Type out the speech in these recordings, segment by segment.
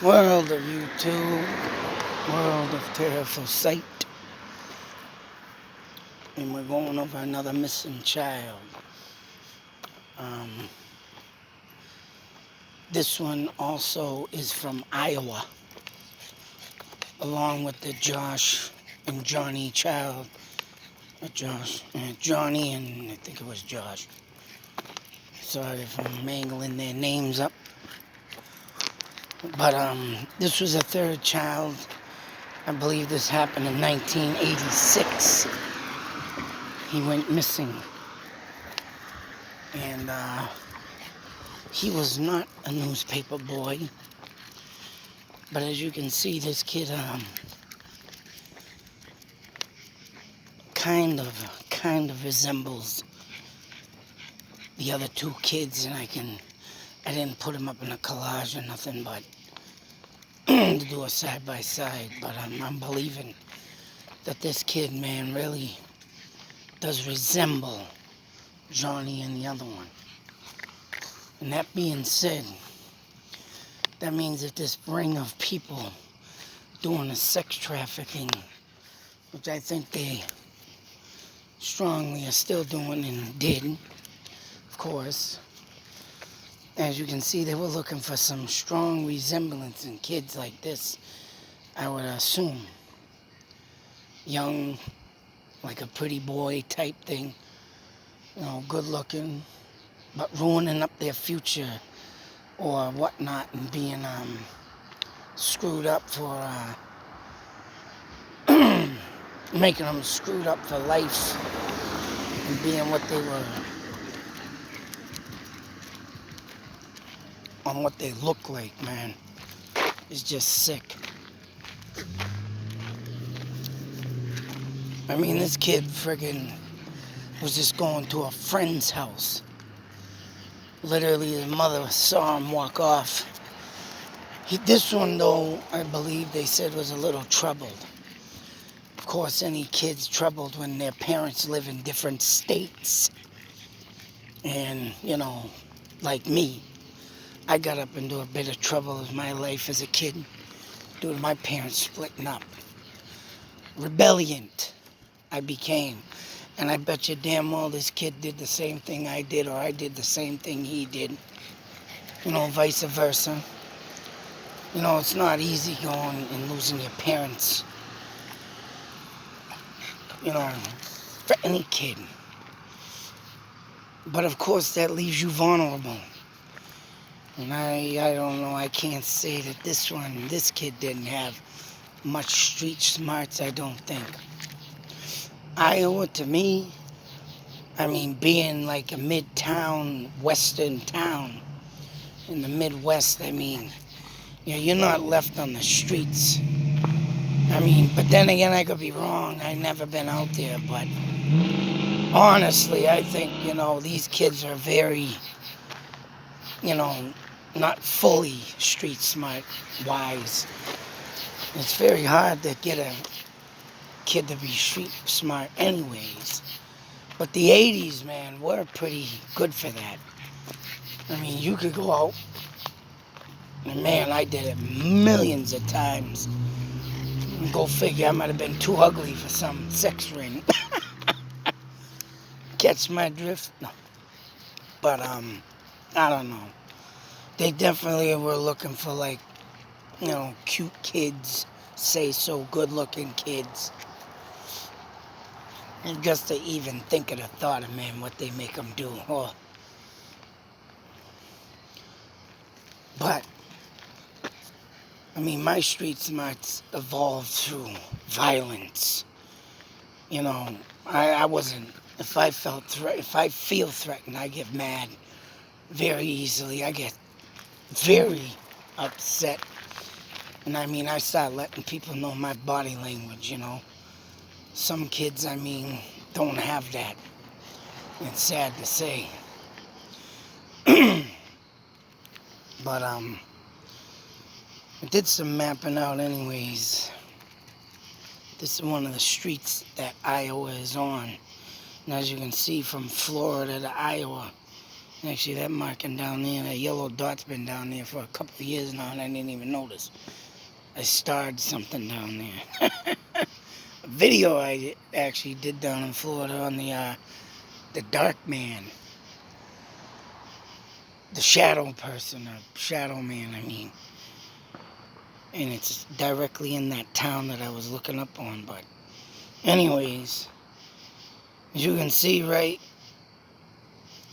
World of YouTube, world of terrible sight, and we're going over another missing child. This one also is from Iowa, along with the Josh and Johnny child. Johnny and I think it was Josh. Sorry if I'm mangling their names up. But this was a third child. I believe this happened in 1986. He went missing. And he was not a newspaper boy. But as you can see, this kid kind of resembles the other two kids, and I didn't put him up in a collage or nothing, but to do a side by side. But I'm believing that this kid, man, really does resemble Johnny and the other one. And that being said, that means that this ring of people doing the sex trafficking, which I think they strongly are still doing and did, of course. As you can see, they were looking for some strong resemblance in kids like this, I would assume. Young, like a pretty boy type thing, good looking, but ruining up their future or whatnot and being screwed up for, making them screwed up for life and being what they were, on what they look like, man. It's just sick. I mean, this kid friggin' was just going to a friend's house. Literally, his mother saw him walk off. This one, though, I believe they said was a little troubled. Of course, any kid's troubled when their parents live in different states. And, like me, I got up into a bit of trouble in my life as a kid due to my parents splitting up. Rebellion, I became. And I bet you damn well this kid did the same thing I did, or I did the same thing he did. Vice versa. It's not easy going and losing your parents. For any kid. But of course that leaves you vulnerable. And I don't know, I can't say that this kid didn't have much street smarts, I don't think. Iowa, to me, being like a mid-town, western town in the Midwest, you're not left on the streets. But then again, I could be wrong. I've never been out there, but honestly, I think, these kids are very, not fully street smart wise. It's very hard to get a kid to be street smart anyways. But the 80s, man, were pretty good for that. You could go out, and man, I did it millions of times. And go figure, I might have been too ugly for some sex ring. Catch my drift? No. But, I don't know. They definitely were looking for, cute kids, say so, good-looking kids. And just to even think of the thought of, man, what they make them do. Oh. But, my street smarts evolved through violence. I wasn't, if I feel threatened, I get mad very easily. I get very upset. And I start letting people know my body language, Some kids, don't have that. It's sad to say. But, I did some mapping out anyways. This is one of the streets that Iowa is on. And as you can see, from Florida to Iowa, Actually, that marking down there, that yellow dot's been down there for a couple of years now, and I didn't even notice. I starred something down there. A video I actually did down in Florida on the dark man, the shadow person, or shadow man, I mean. And it's directly in that town that I was looking up on. But anyways, as you can see, right,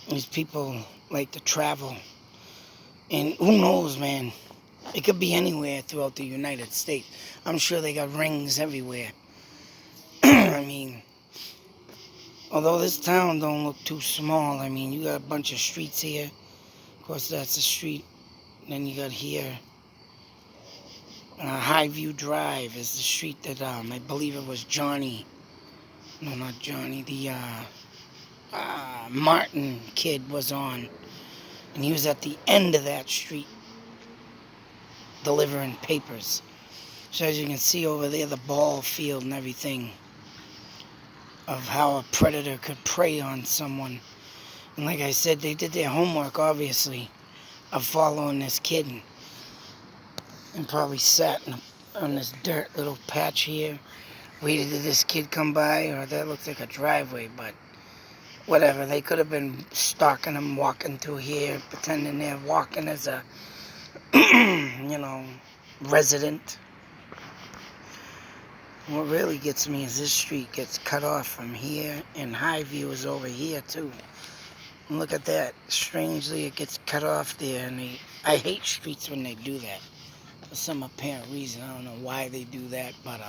these people like to travel. And who knows, man, it could be anywhere throughout the United States. I'm sure they got rings everywhere. I mean, although this town don't look too small, I mean, you got a bunch of streets here. Of course, that's a street. Then you got here, Highview Drive is the street that, I believe it was Johnny. No, not Johnny. The, Martin kid was on. And he was at the end of that street delivering papers. So as you can see over there, the ball field and everything of how a predator could prey on someone. And like I said, they did their homework, obviously, of following this kid and probably sat on this dirt little patch here, waited till this kid come by, or that looks like a driveway, but whatever. They could have been stalking him, walking through here, pretending they're walking as a, resident. What really gets me is this street gets cut off from here, and Highview is over here too. And look at that. Strangely, it gets cut off there, and I hate streets when they do that. For some apparent reason, I don't know why they do that, but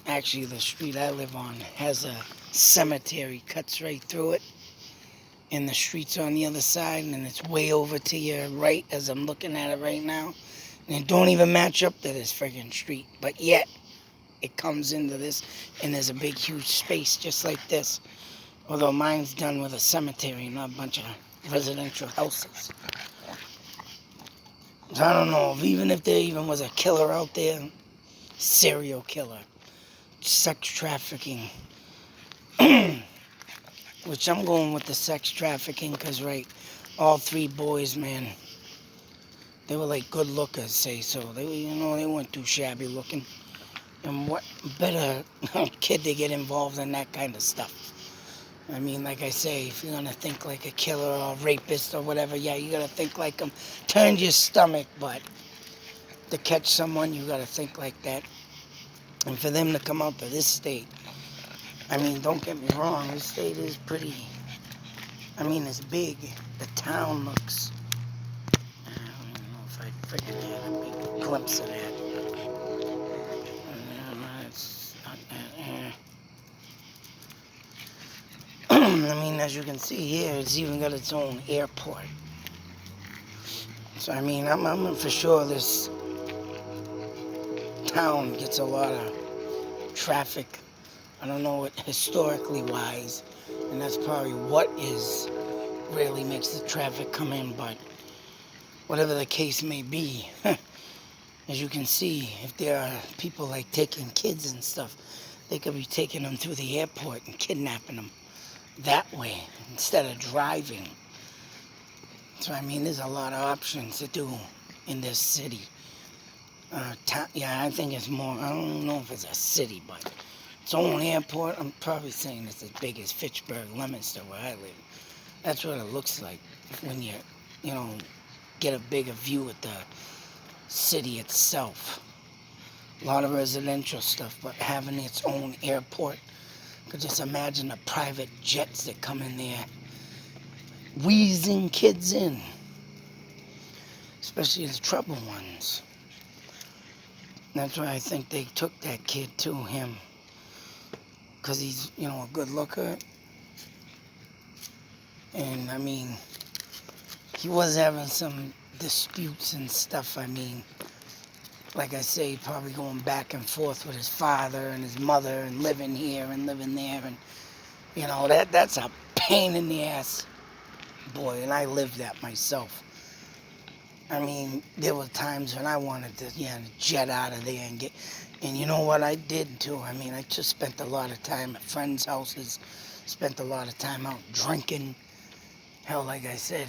actually the street I live on has a cemetery, cuts right through it, and the street's on the other side, and it's way over to your right as I'm looking at it right now. And it don't even match up to this friggin' street. But yet, it comes into this, and there's a big, huge space just like this. Although mine's done with a cemetery, not a bunch of residential houses. So I don't know, even if there even was a killer out there, serial killer, sex trafficking, which I'm going with the sex trafficking, because, right, all three boys, man, they were like good lookers, say so. They weren't too shabby looking. And what better kid to get involved in that kind of stuff? I mean, like I say, if you're gonna think like a killer or a rapist or whatever, yeah, you gotta think like them. Turn your stomach, but to catch someone, you gotta think like that. And for them to come out to this state, I mean, don't get me wrong, this state is pretty. I mean, it's big. The town looks. I freaking had a big glimpse of that. It's not that. I mean, as you can see here, it's even got its own airport. So, I mean, I'm for sure this town gets a lot of traffic. I don't know what historically wise, and that's probably what is really makes the traffic come in, but whatever the case may be, as you can see, if there are people like taking kids and stuff, they could be taking them through the airport and kidnapping them that way instead of driving. So I mean, there's a lot of options to do in this city. Yeah, I think it's more, I don't know if it's a city, but its own airport. I'm probably saying it's as big as Fitchburg, Leominster, where I live. That's what it looks like when you get a bigger view at the city itself. A lot of residential stuff, but having its own airport. Could just imagine the private jets that come in there, wheezing kids in, especially the troubled ones. That's why I think they took that kid to him, because he's, a good looker. And, I mean, he was having some disputes and stuff. I mean, like I say, probably going back and forth with his father and his mother and living here and living there. And, that's a pain in the ass, boy. And I lived that myself. I mean, there were times when I wanted to, jet out of there and get... And you know what I did, too? I mean, I just spent a lot of time at friends' houses, spent a lot of time out drinking, Hell, like I said,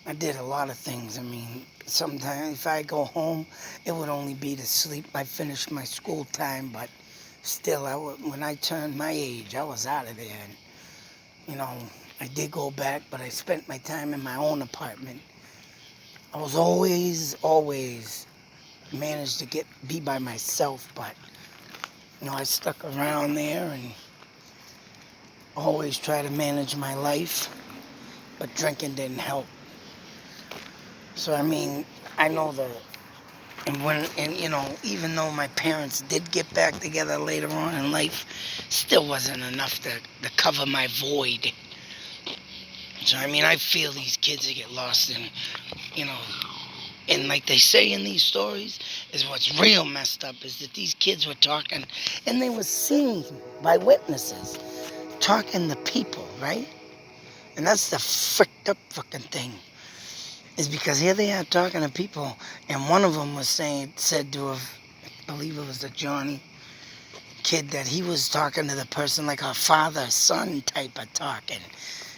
I did a lot of things. I mean, sometimes if I go home, it would only be to sleep. I finished my school time, but still, when I turned my age, I was out of there. And, you know, I did go back, but I spent my time in my own apartment. I was always managed to be by myself, but, I stuck around there and always try to manage my life, but drinking didn't help. So, I mean, I know even though my parents did get back together later on in life, still wasn't enough to cover my void. So, I mean, I feel these kids that get lost in, you know, and like they say in these stories, is what's real messed up is that these kids were talking, and they were seen by witnesses, talking to people, right? And that's the fricked up fucking thing. Is because here they are talking to people, and one of them was said to have, I believe it was the Johnny kid, that he was talking to the person like a father-son type of talking,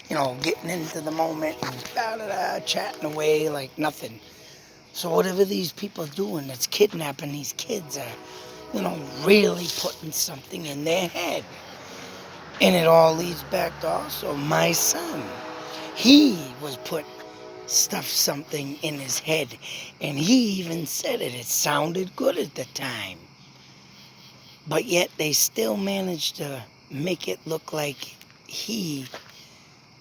getting into the moment and chatting away like nothing. So whatever these people are doing that's kidnapping these kids are, really putting something in their head. And it all leads back to also my son. He was put something in his head, and he even said it sounded good at the time, but yet they still managed to make it look like he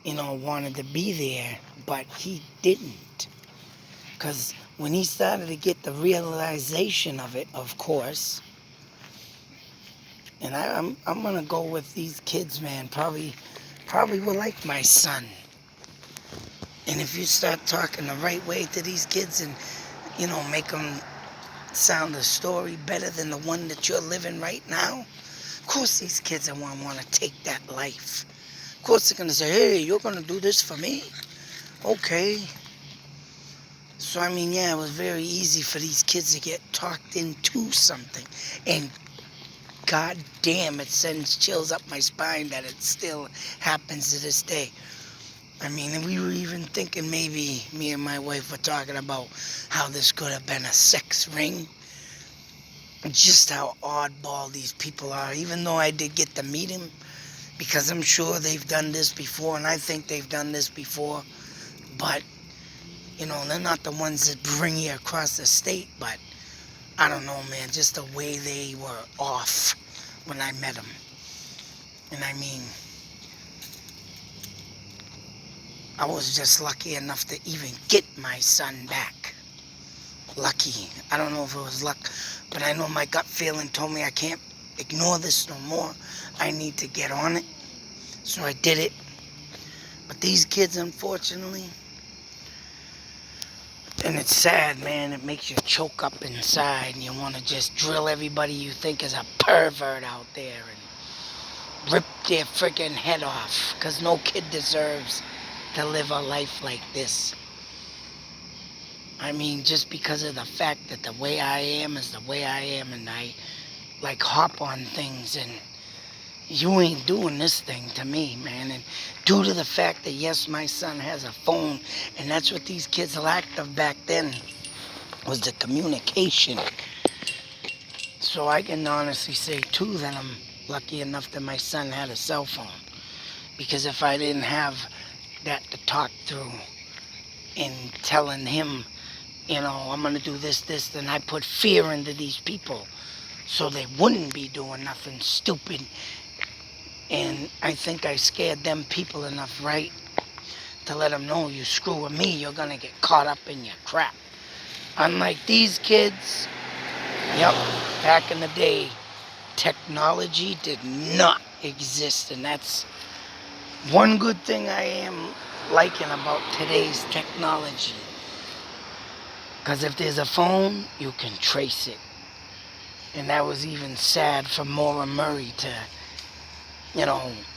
wanted to be there, but he didn't, because when he started to get the realization of it, of course. And I'm gonna go with these kids, man, probably were like my son. And if you start talking the right way to these kids and, make them sound a story better than the one that you're living right now, of course these kids are going to want to take that life. Of course they're going to say, hey, you're going to do this for me? Okay. So, I mean, yeah, it was very easy for these kids to get talked into something. And god damn, it sends chills up my spine that it still happens to this day. I mean, we were even thinking maybe me and my wife were talking about how this could have been a sex ring. Just how oddball these people are, even though I did get to meet him, because I'm sure they've done this before, and I think they've done this before, but, they're not the ones that bring you across the state, but I don't know, man, just the way they were off when I met them. And I mean, I was just lucky enough to even get my son back. Lucky. I don't know if it was luck, but I know my gut feeling told me I can't ignore this no more. I need to get on it. So I did it. But these kids, unfortunately, and it's sad, man, it makes you choke up inside and you want to just drill everybody you think is a pervert out there and rip their freaking head off, because no kid deserves to live a life like this. I mean, just because of the fact that the way I am is the way I am, and I like hop on things, and you ain't doing this thing to me, man. And due to the fact that, yes, my son has a phone, and that's what these kids lacked of back then, was the communication. So I can honestly say, too, that I'm lucky enough that my son had a cell phone. Because if I didn't have that to talk through and telling him, I'm going to do this, then I put fear into these people so they wouldn't be doing nothing stupid. And I think I scared them people enough, right, to let them know, you screw with me, you're going to get caught up in your crap. Unlike these kids, back in the day, technology did not exist, and that's one good thing I am liking about today's technology. Because if there's a phone, you can trace it. And that was even sad for Maura Murray to,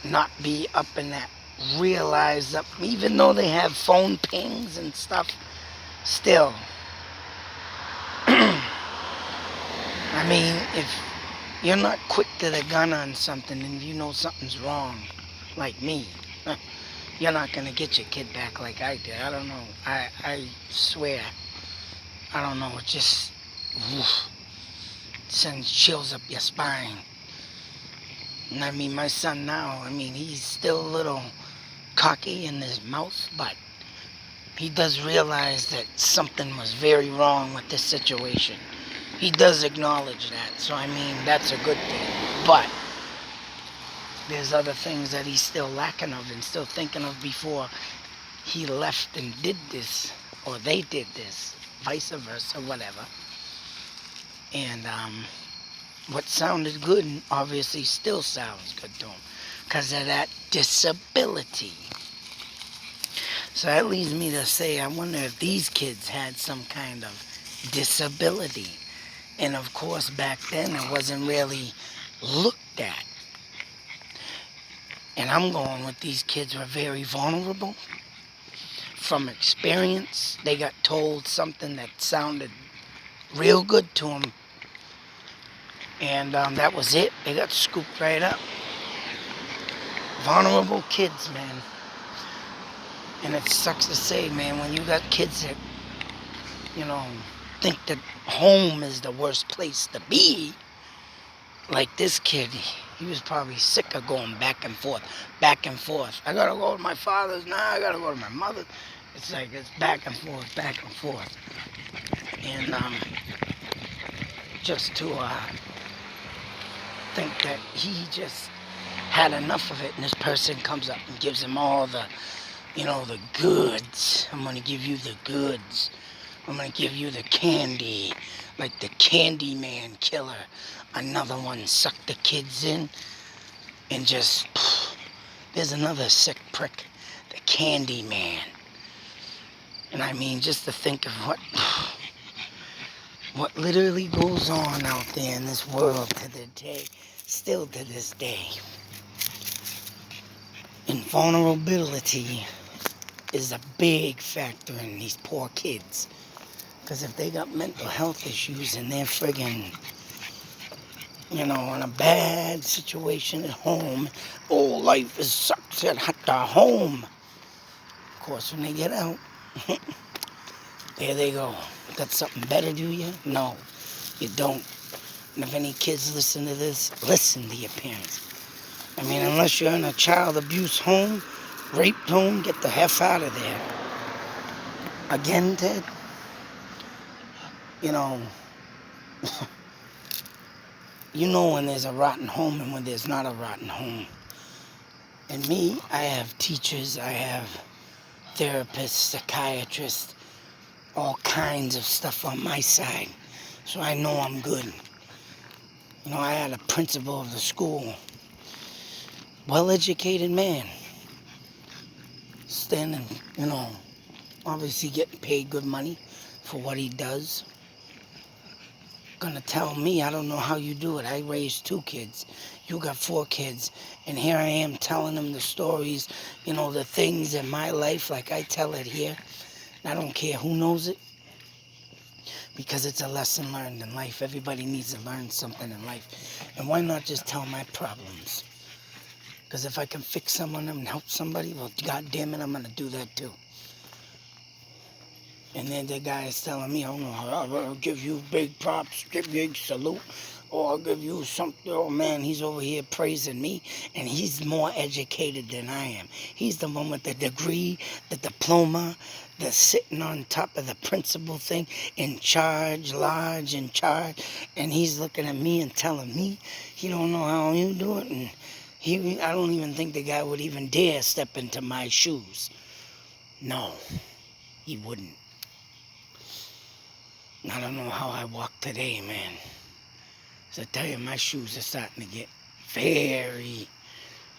not be up in that realized up, even though they have phone pings and stuff, still. I mean, if you're not quick to the gun on something and you know something's wrong, like me, You're not going to get your kid back like I did. I don't know. I swear. I don't know. It just woof, sends chills up your spine. And I mean, my son now, I mean, he's still a little cocky in his mouth, but he does realize that something was very wrong with this situation. He does acknowledge that. So, I mean, that's a good thing. But there's other things that he's still lacking of and still thinking of before he left and did this, or they did this, vice versa, whatever. And what sounded good obviously still sounds good to him because of that disability. So that leads me to say, I wonder if these kids had some kind of disability. And of course, back then it wasn't really looked at. And I'm going with these kids were very vulnerable. From experience, they got told something that sounded real good to them. And that was it. They got scooped right up. Vulnerable kids, man. And it sucks to say, man, when you got kids that, you know, think that home is the worst place to be, like this kid, he was probably sick of going back and forth, back and forth. I gotta go to my father's now, I gotta go to my mother's. It's like it's back and forth, back and forth. And just to think that he just had enough of it, and this person comes up and gives him all the, you know, the goods. I'm gonna give you the goods. I'm gonna give you the candy, like the Candy Man killer. Another one sucked the kids in, and just, there's another sick prick, the Candy Man. And I mean, just to think of what literally goes on out there in this world to the day, still to this day. And vulnerability is a big factor in these poor kids. Because if they got mental health issues and they're friggin', you know, in a bad situation at home, oh, life is sucks at the home. Of course, when they get out, there they go. Got something better, do you? No, you don't. And if any kids listen to this, listen to your parents. I mean, unless you're in a child abuse home, raped home, get the F out of there. Again, Ted, you know, you know when there's a rotten home and when there's not a rotten home. And me, I have teachers, I have therapists, psychiatrists, all kinds of stuff on my side. So I know I'm good. You know, I had a principal of the school, well-educated man, standing, you know, obviously getting paid good money for what he does. Gonna tell me, I don't know how you do it. I raised 2 kids. You got 4 kids. And here I am telling them the stories, you know, the things in my life like I tell it here. And I don't care who knows it. Because it's a lesson learned in life. Everybody needs to learn something in life. And why not just tell my problems? Because if I can fix someone and help somebody, well, God damn it, I'm going to do that too. And then the guy is telling me, oh no, I'll give you big props, big salute, or I'll give you something. Oh man, he's over here praising me, and he's more educated than I am. He's the one with the degree, the diploma, the sitting on top of the principal thing, in charge, large, in charge, and he's looking at me and telling me he don't know how you do it, and I don't even think the guy would even dare step into my shoes. No, he wouldn't. I don't know how I walk today, man. So I tell you, my shoes are starting to get very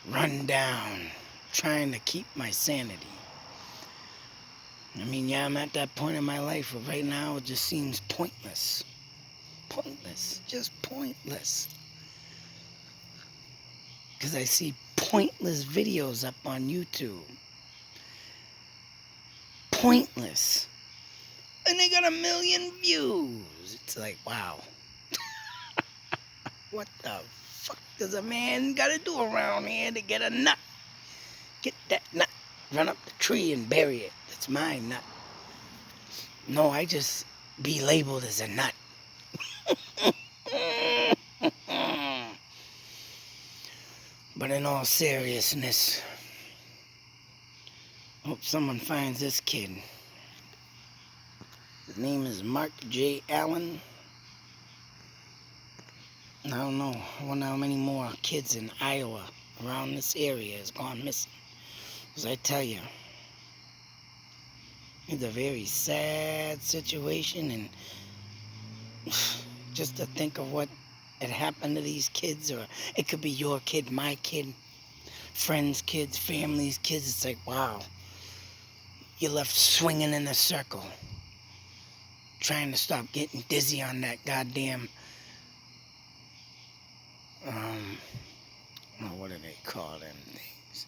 run down, trying to keep my sanity. I mean, yeah, I'm at that point in my life where right now it just seems pointless. Pointless. Just pointless. Because I see pointless videos up on YouTube. Pointless. And they got 1 million views. It's like, wow. What the fuck does a man gotta do around here to get a nut? Get that nut. run up the tree and bury it. It's mine, not. No, I just be labeled as a nut. But in all seriousness, hope someone finds this kid. His name is Mark J. Allen. I don't know. I wonder how many more kids in Iowa around this area has gone missing. Because I tell you, it's a very sad situation, and just to think of what had happened to these kids, or it could be your kid, my kid, friends' kids, families' kids. It's like, wow, you're left swinging in a circle, trying to stop getting dizzy on that goddamn, what do they call them things?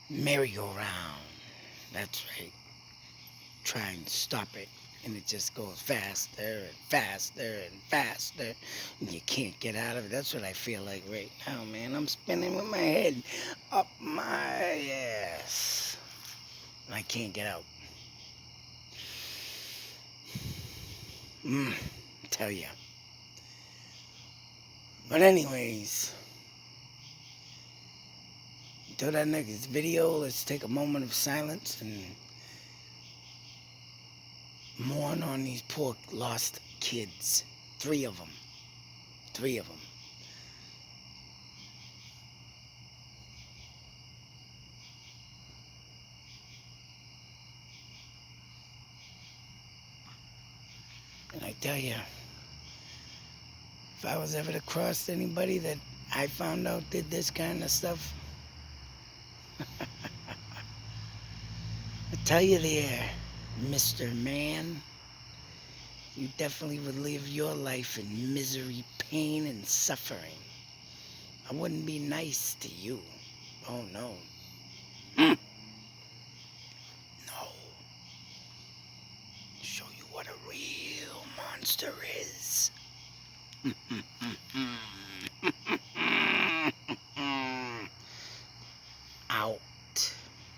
Merry-go-round. That's right. Try and stop it, and it just goes faster and faster and faster, and you can't get out of it. That's what I feel like right now, man. I'm spinning with my head up my ass. I can't get out. Tell ya. But anyways, until that next video, let's take a moment of silence and mourn on these poor lost kids. 3 of them. 3 of them. And I tell you, if I was ever to cross anybody that I found out did this kind of stuff, I tell you there, Mr. Man, you definitely would live your life in misery, pain, and suffering. I wouldn't be nice to you. Oh, no. No. Show you what a real monster is.